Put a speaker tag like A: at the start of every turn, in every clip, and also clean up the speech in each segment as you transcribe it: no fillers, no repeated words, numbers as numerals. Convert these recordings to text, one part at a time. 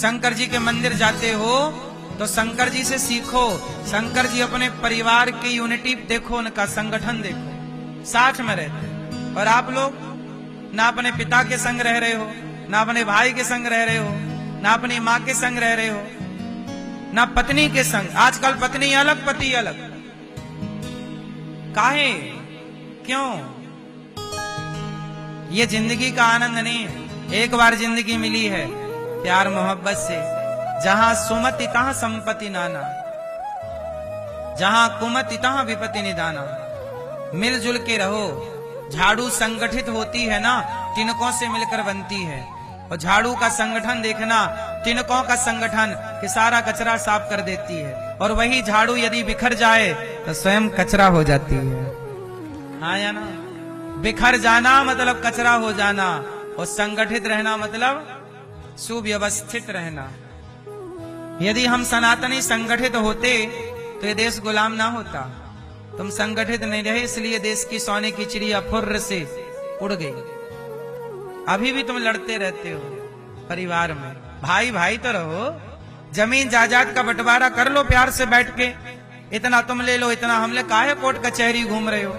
A: शंकर जी के मंदिर जाते हो तो शंकर जी से सीखो। शंकर जी अपने परिवार की यूनिटी देखो, उनका संगठन देखो, साथ में रहते। और आप लोग ना अपने पिता के संग रह रहे हो, ना अपने भाई के संग रह रहे हो, ना अपनी माँ के संग रह रहे हो, ना पत्नी के संग। आजकल पत्नी अलग पति अलग। काहे? क्यों? ये जिंदगी का आनंद नहीं है। एक बार जिंदगी मिली है प्यार मोहब्बत से। जहां सुमति तहां संपत्ति नाना, जहां कुमति तहां विपत्ति निदाना। मिलजुल के रहो। झाड़ू संगठित होती है ना, तिनकों से मिलकर बनती है। और झाड़ू का संगठन देखना, तिनकों का संगठन कि सारा कचरा साफ कर देती है। और वही झाड़ू यदि बिखर जाए तो स्वयं कचरा हो जाती है। हाँ या ना? बिखर जाना मतलब कचरा हो जाना, और संगठित रहना मतलब सुव्यवस्थित रहना। यदि हम सनातनी संगठित होते तो ये देश गुलाम ना होता। तुम संगठित नहीं रहे, इसलिए देश की सोने की चिड़िया फुर्र से उड़ गई। अभी भी तुम लड़ते रहते हो परिवार में। भाई भाई तो रहो। जमीन जायदाद का बंटवारा कर लो प्यार से बैठ के। इतना तुम ले लो, इतना हम ले। काहे कोर्ट कचहरी घूम रहे हो?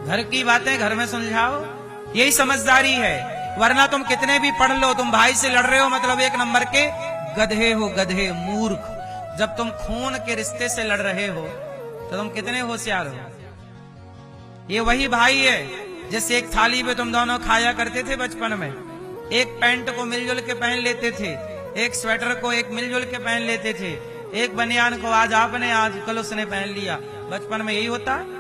A: घर की बातें घर में सुलझाओ, यही समझदारी है। वरना तुम कितने भी पढ़ लो, तुम भाई से लड़ रहे हो मतलब एक नंबर के गधे हो, गधे, मूर्ख। जब तुम खून के रिश्ते से लड़ रहे हो तो तुम कितने होशियार हो। ये वही भाई है जिससे एक थाली पे तुम दोनों खाया करते थे बचपन में। एक पैंट को मिलजुल के पहन लेते थे, एक स्वेटर को एक मिलजुल के पहन लेते थे, एक बनियान को आज आपने, आज कल उसने पहन लिया। बचपन में यही होता है।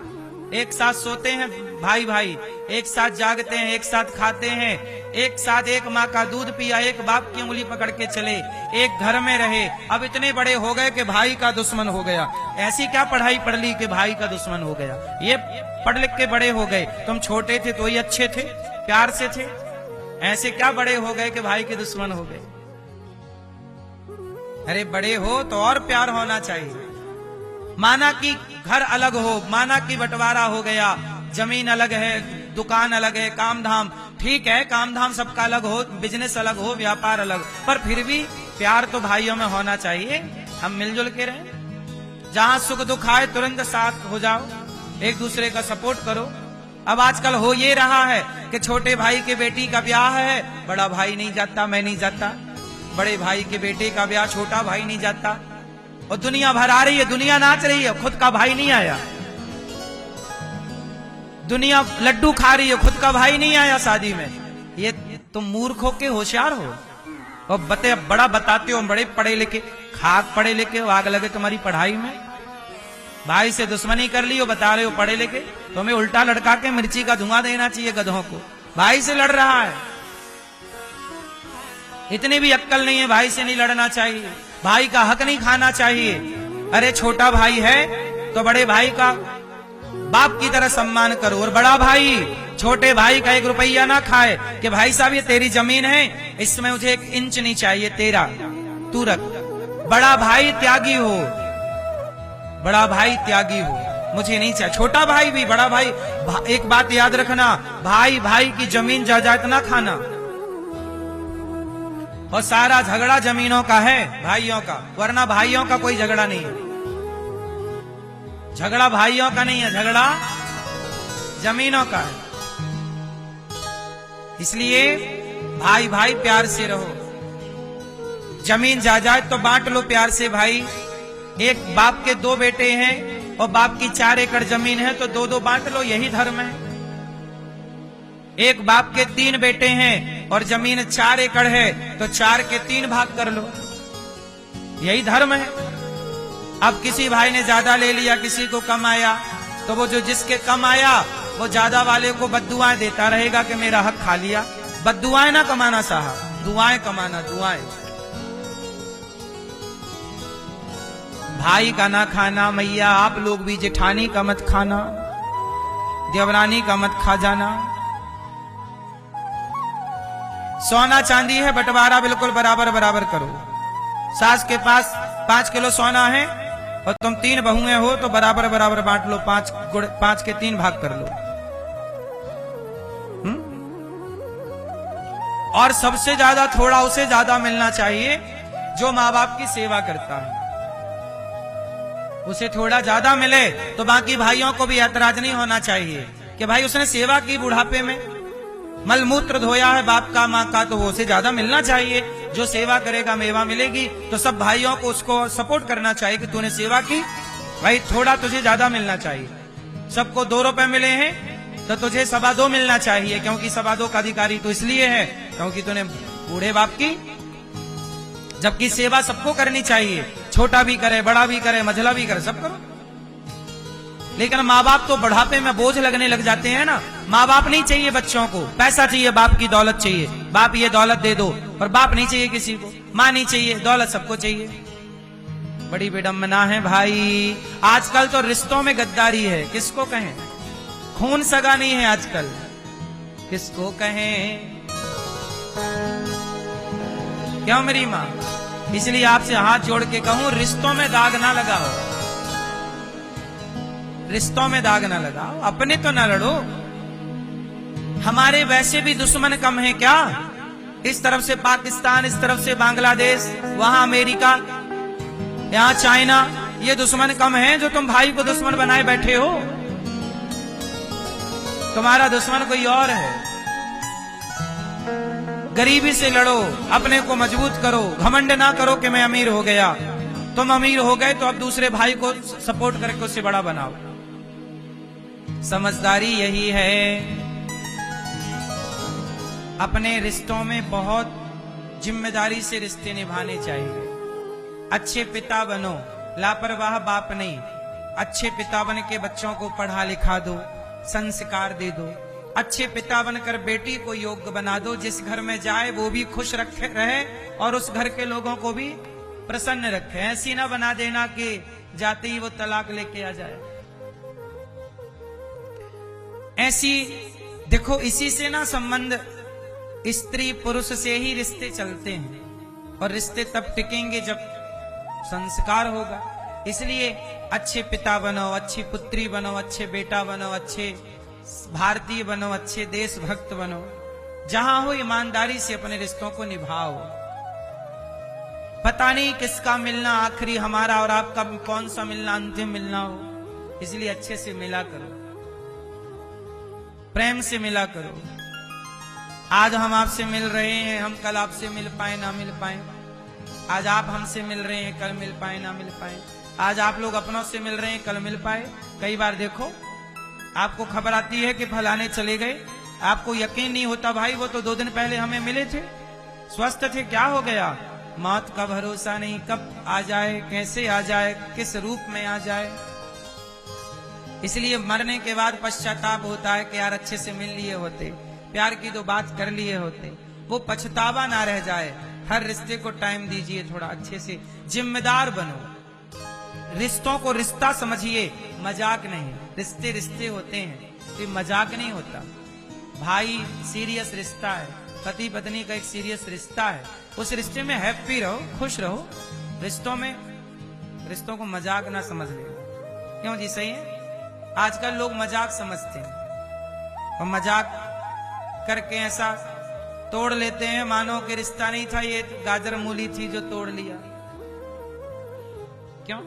A: एक साथ सोते हैं भाई भाई, एक साथ जागते हैं, एक साथ खाते हैं, एक साथ एक माँ का दूध पिया, एक बाप की उंगली पकड़ के चले, एक घर में रहे। अब इतने बड़े हो गए कि भाई का दुश्मन हो गया। ऐसी क्या पढ़ाई पढ़ ली कि भाई का दुश्मन हो गया? ये पढ़ लिख के बड़े हो गए। तुम छोटे थे तो ही अच्छे थे, प्यार से थे। ऐसे क्या बड़े हो गए कि भाई के दुश्मन हो गए? अरे बड़े हो तो और प्यार होना चाहिए। माना कि घर अलग हो, माना कि बंटवारा हो गया, जमीन अलग है, दुकान अलग है, काम धाम ठीक है, काम धाम सबका अलग हो, बिजनेस अलग हो, व्यापार अलग, पर फिर भी प्यार तो भाइयों में होना चाहिए। हम मिलजुल के रहें। जहां सुख दुख आए तुरंत साथ हो जाओ, एक दूसरे का सपोर्ट करो। अब आजकल हो ये रहा है कि छोटे भाई के बेटी का ब्याह है, बड़ा भाई नहीं जाता, मैं नहीं जाता। बड़े भाई के बेटे का ब्याह छोटा भाई नहीं जाता। और दुनिया भर आ रही है, दुनिया नाच रही है, खुद का भाई नहीं आया। दुनिया लड्डू खा रही है, खुद का भाई नहीं आया शादी में। ये तुम मूर्ख हो के होशियार हो और बड़ा बताते हो। बड़े पढ़े लिखे, खाक पढ़े लिखे हो, आग लगे तुम्हारी पढ़ाई में। भाई से दुश्मनी कर ली हो, बता रहे हो पढ़े लिखे। तुम्हें उल्टा लटका के मिर्ची का धुआं देना चाहिए गधों को। भाई से लड़ रहा है, इतनी भी अक्कल नहीं है, भाई से नहीं लड़ना चाहिए, भाई का हक नहीं खाना चाहिए। अरे छोटा भाई है तो बड़े भाई का बाप की तरह सम्मान करो। और बड़ा भाई छोटे भाई का 1 रुपया ना खाए कि भाई साहब ये तेरी जमीन है, इसमें मुझे 1 इंच नहीं चाहिए तेरा, तू रख। बड़ा भाई त्यागी हो, बड़ा भाई त्यागी हो, मुझे नहीं चाहिए। छोटा भाई भी, बड़ा भाई। एक बात याद रखना, भाई भाई की जमीन जायदाद ना खाना। और सारा झगड़ा जमीनों का है, भाइयों का, वरना भाइयों का कोई झगड़ा नहीं है। झगड़ा भाइयों का नहीं है, झगड़ा जमीनों का है। इसलिए भाई भाई प्यार से रहो। जमीन जायदाद तो बांट लो प्यार से भाई। एक बाप के 2 बेटे हैं और बाप की 4 एकड़ जमीन है तो 2-2 बांट लो, यही धर्म है। एक बाप के 3 बेटे हैं और जमीन 4 एकड़ है तो 4 के 3 भाग कर लो, यही धर्म है। अब किसी भाई ने ज्यादा ले लिया, किसी को कम आया, तो वो जो जिसके कम आया वो ज्यादा वाले को बद्दुआएं देता रहेगा कि मेरा हक खा लिया। बद्दुआएं ना कमाना साहब, दुआएं कमाना, दुआएं। भाई का ना खाना, मैया आप लोग भी जेठानी का मत खाना, देवरानी का मत खा जाना। सोना चांदी है, बंटवारा बिल्कुल बराबर बराबर करो। सास के पास 5 किलो सोना है और तुम 3 बहुएं हो तो बराबर बराबर बांट लो, 5 के 3 भाग कर लो। और सबसे ज्यादा थोड़ा उसे ज्यादा मिलना चाहिए जो माँ बाप की सेवा करता है। उसे थोड़ा ज्यादा मिले तो बाकी भाइयों को भी ऐतराज नहीं होना चाहिए कि भाई उसने सेवा की, बुढ़ापे में मलमूत्र धोया है बाप का माँ का, तो वो उसे ज्यादा मिलना चाहिए। जो सेवा करेगा मेवा मिलेगी। तो सब भाइयों को उसको सपोर्ट करना चाहिए कि तूने सेवा की, भाई थोड़ा तुझे ज्यादा मिलना चाहिए। सबको 2 रुपए मिले हैं तो तुझे 2.25 मिलना चाहिए, क्योंकि 2.25 का अधिकारी तो इसलिए है क्योंकि तूने बूढ़े बाप की। जबकि सेवा सबको करनी चाहिए, छोटा भी करे, बड़ा भी करे, मझला भी करे, सब करो। लेकिन माँ बाप तो बुढ़ापे में बोझ लगने लग जाते हैं ना। माँ बाप नहीं चाहिए बच्चों को, पैसा चाहिए, बाप की दौलत चाहिए, बाप ये दौलत दे दो, और बाप नहीं चाहिए किसी को, माँ नहीं चाहिए, दौलत सबको चाहिए। बड़ी विडंबना है भाई। आजकल तो रिश्तों में गद्दारी है, किसको कहें? खून सगा नहीं है आजकल, किसको कहें? क्यों मेरी माँ? इसलिए आपसे हाथ जोड़ के कहूं, रिश्तों में दाग ना लगाओ, रिश्तों में दाग ना लगाओ, अपने तो ना लड़ो। हमारे वैसे भी दुश्मन कम है क्या? इस तरफ से पाकिस्तान, इस तरफ से बांग्लादेश, वहां अमेरिका, यहाँ चाइना, ये दुश्मन कम है जो तुम भाई को दुश्मन बनाए बैठे हो? तुम्हारा दुश्मन कोई और है। गरीबी से लड़ो, अपने को मजबूत करो, घमंड ना करो कि मैं अमीर हो गया। तुम अमीर हो गए तो अब दूसरे भाई को सपोर्ट करके उससे बड़ा बनाओ। समझदारी यही है। अपने रिश्तों में बहुत जिम्मेदारी से रिश्ते निभाने चाहिए। अच्छे पिता बनो, लापरवाह बाप नहीं। अच्छे पिता बन के बच्चों को पढ़ा लिखा दो, संस्कार दे दो। अच्छे पिता बनकर बेटी को योग्य बना दो, जिस घर में जाए वो भी खुश रहे और उस घर के लोगों को भी प्रसन्न रखे। ऐसी ना बना देना कि जाते ही वो तलाक लेके आ जाए। ऐसी देखो, इसी से ना संबंध स्त्री पुरुष से ही रिश्ते चलते हैं, और रिश्ते तब टिकेंगे जब संस्कार होगा। इसलिए अच्छे पिता बनो, अच्छी पुत्री बनो, अच्छे बेटा बनो, अच्छे भारतीय बनो, अच्छे देशभक्त बनो। जहां हो ईमानदारी से अपने रिश्तों को निभाओ। पता नहीं किसका मिलना आखिरी हमारा और आपका कौन सा मिलना अंतिम मिलना हो, इसलिए अच्छे से मिला करो, प्रेम से मिला करो। आज हम आपसे मिल रहे हैं, हम कल आपसे मिल पाए ना मिल पाए। आज आप हमसे मिल रहे हैं, कल मिल पाए ना मिल पाए। आज आप लोग अपनों से मिल रहे हैं, कल मिल पाए। कई बार देखो, आपको खबर आती है कि फलाने चले गए, आपको यकीन नहीं होता, भाई वो तो 2 दिन पहले हमें मिले थे, स्वस्थ थे, क्या हो गया? मौत का भरोसा नहीं, कब आ जाए, कैसे आ जाए, किस रूप में आ जाए। इसलिए मरने के बाद पश्चाताप होता है कि यार अच्छे से मिल लिए होते, प्यार की तो बात कर लिए होते। वो पछतावा ना रह जाए। हर रिश्ते को टाइम दीजिए, थोड़ा अच्छे से जिम्मेदार बनो। रिश्तों को रिश्ता समझिए, मजाक नहीं। रिश्ते रिश्ते होते हैं, तो मजाक नहीं होता। भाई सीरियस रिश्ता है, पति पत्नी का एक सीरियस रिश्ता है। उस रिश्ते में हैप्पी रहो, खुश रहो। रिश्तों को मजाक ना समझ ले। क्यों जी? सही है। आजकल लोग मजाक समझते हैं और मजाक करके ऐसा तोड़ लेते हैं मानो कि रिश्ता नहीं था, ये गाजर मूली थी जो तोड़ लिया। क्यों?